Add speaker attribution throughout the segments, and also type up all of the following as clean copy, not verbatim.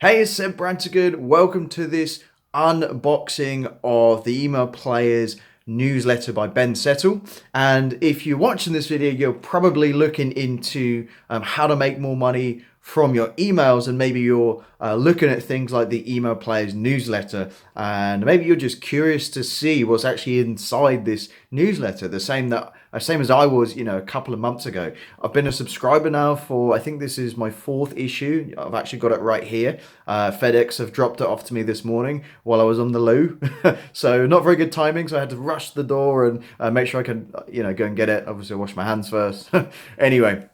Speaker 1: Hey, it's Seb Brantigood. Welcome to this unboxing of the Email Players newsletter by Ben Settle. And if you're watching this video, you're probably looking into how to make more money from your emails, and maybe you're looking at things like the Email Players newsletter, and maybe you're just curious to see what's actually inside this newsletter, the same as I was, a couple of months ago. I've been a subscriber now for, I think this is my 4th issue. I've actually got it right here. FedEx have dropped it off to me this morning while I was on the loo. So not very good timing, so I had to rush to the door and make sure I can, go and get it. Obviously, I wash my hands first. Anyway,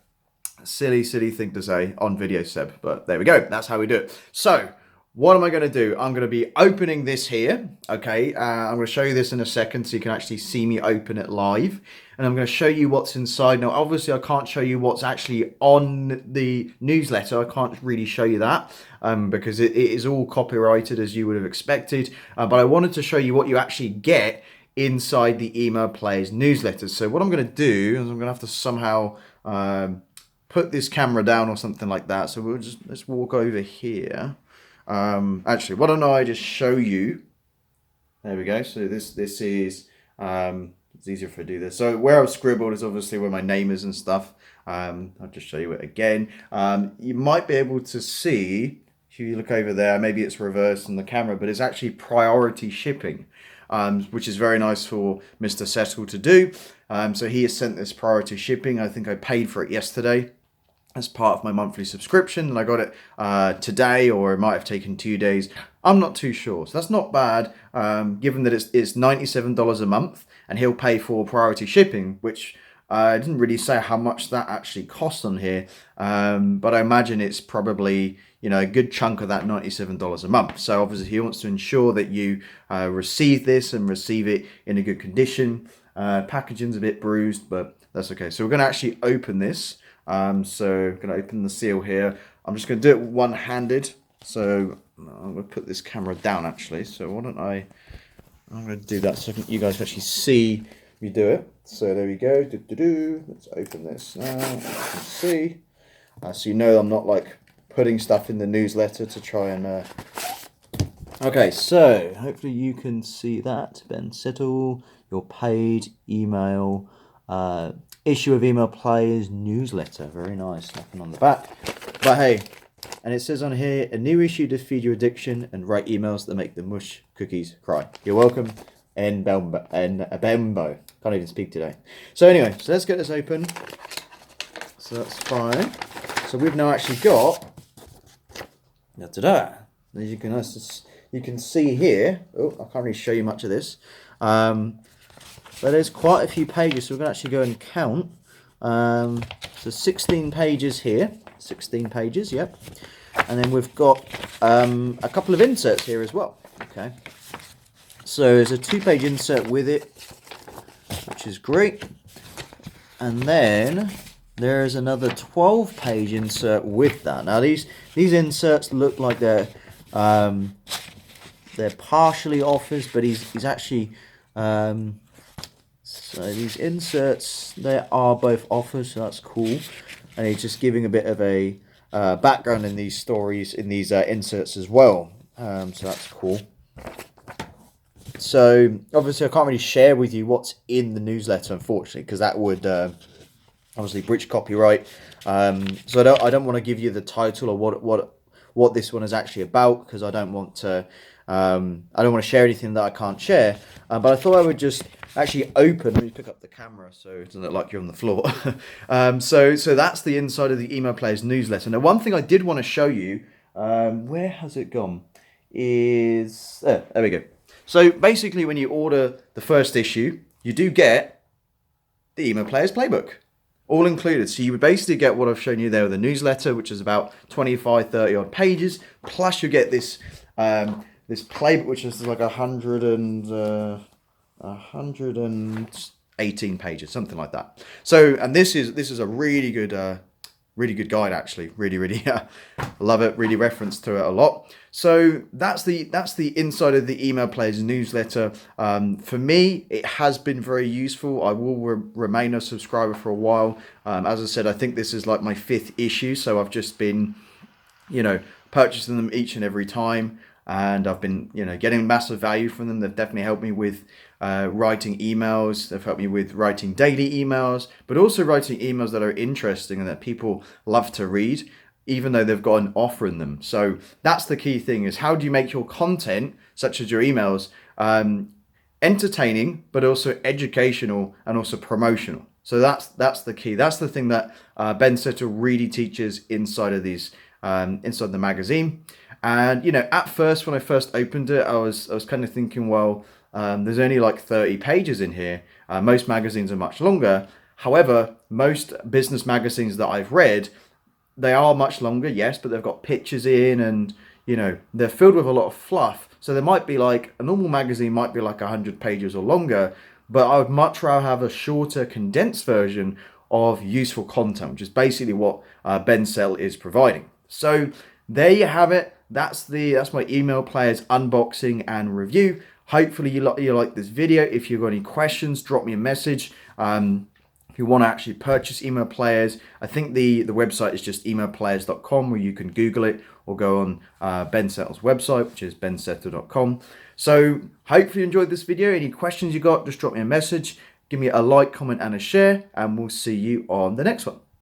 Speaker 1: silly thing to say on video, Seb, but there we go. That's how we do it. So what am I going to do? I'm going to be opening this here. Okay, I'm going to show you this in a second so you can actually see me open it live. And I'm going to show you what's inside. Now, obviously, I can't show you what's actually on the newsletter. I can't really show you that because it is all copyrighted, as you would have expected. But I wanted to show you what you actually get inside the Email Players newsletters. So what I'm going to do is I'm going to have to somehow put this camera down or something like that. So let's walk over here. Actually, why don't I just show you? There we go. So this is it's easier if I do this. So where I've scribbled is obviously where my name is and stuff. I'll just show you it again. You might be able to see, if you look over there, maybe it's reversed on the camera, but it's actually priority shipping, which is very nice for Mr. Settle to do. So he has sent this priority shipping. I think I paid for it yesterday as part of my monthly subscription, and I got it today, or it might have taken 2 days. I'm not too sure. So that's not bad, given that it's $97 a month, and he'll pay for priority shipping, which I didn't really say how much that actually costs on here, but I imagine it's probably a good chunk of that $97 a month. So obviously he wants to ensure that you receive this and receive it in a good condition. Packaging's a bit bruised, but that's okay. So we're going to actually open this. So I'm going to open the seal here. I'm just going to do it one-handed. So I'm going to put this camera down actually. So why don't I'm going to do that so you guys actually see me do it. So there we go. Let's open this now. You can see. So you know I'm not like putting stuff in the newsletter to try and... Okay, so hopefully you can see that. Ben Settle, your paid email... issue of Email Players newsletter. Very nice. Nothing on the back. But hey, and it says on here, a new issue to feed your addiction and write emails that make the mush cookies cry. You're welcome. And Bembo. Can't even speak today. So anyway, so let's get this open. So that's fine. So we've now actually got... Ta-da! As you can see here. Oh, I can't really show you much of this. But there's quite a few pages, so we're going to actually go and count. So 16 pages here. 16 pages, yep. And then we've got a couple of inserts here as well. Okay. So there's a 2-page insert with it, which is great. And then there's another 12-page insert with that. Now these inserts look like they're partially offers, but he's actually... So these inserts, they are both offers, so that's cool. And he's just giving a bit of a background in these stories, in these inserts as well. So that's cool. So obviously I can't really share with you what's in the newsletter, unfortunately, because that would obviously breach copyright. So I don't want to give you the title or what this one is actually about, because I don't want to share anything that I can't share. But I thought I would just actually open. Let me pick up the camera so it doesn't look like you're on the floor. So that's the inside of the Email Players newsletter. Now, one thing I did want to show you, where has it gone? There we go. So basically, when you order the first issue, you do get the Email Players playbook, all included. So you would basically get what I've shown you there with the newsletter, which is about 25, 30 odd pages. Plus you get this this playbook, which is like 118 pages, something like that. So, and this is a really good guide, actually. Really love it. Really reference to it a lot. So that's the inside of the Email Players newsletter. For me, it has been very useful. I will remain a subscriber for a while. As I said, I think this is like my 5th issue, so I've just been, purchasing them each and every time, and I've been, getting massive value from them. They've definitely helped me with writing emails. They've helped me with writing daily emails, but also writing emails that are interesting and that people love to read, even though they've got an offer in them. So that's the key thing: is how do you make your content, such as your emails, entertaining, but also educational and also promotional. So that's the key. That's the thing that Ben Settle really teaches inside of these, inside the magazine. And at first, when I first opened it, I was kind of thinking, well, there's only like 30 pages in here. Most magazines are much longer. However, most business magazines that I've read, they are much longer, yes, but they've got pictures in, and they're filled with a lot of fluff. So there might be like a normal magazine might be like 100 pages or longer, but I would much rather have a shorter, condensed version of useful content, which is basically what Ben Settle is providing. So there you have it. That's my email players unboxing and review. Hopefully you like this video. If you've got any questions, drop me a message. If you want to actually purchase email players, I think the website is just emailplayers.com, where you can Google it or go on Ben Settle's website, which is bensettle.com. So hopefully you enjoyed this video. Any questions you got, just drop me a message. Give me a like, comment, and a share, and we'll see you on the next one.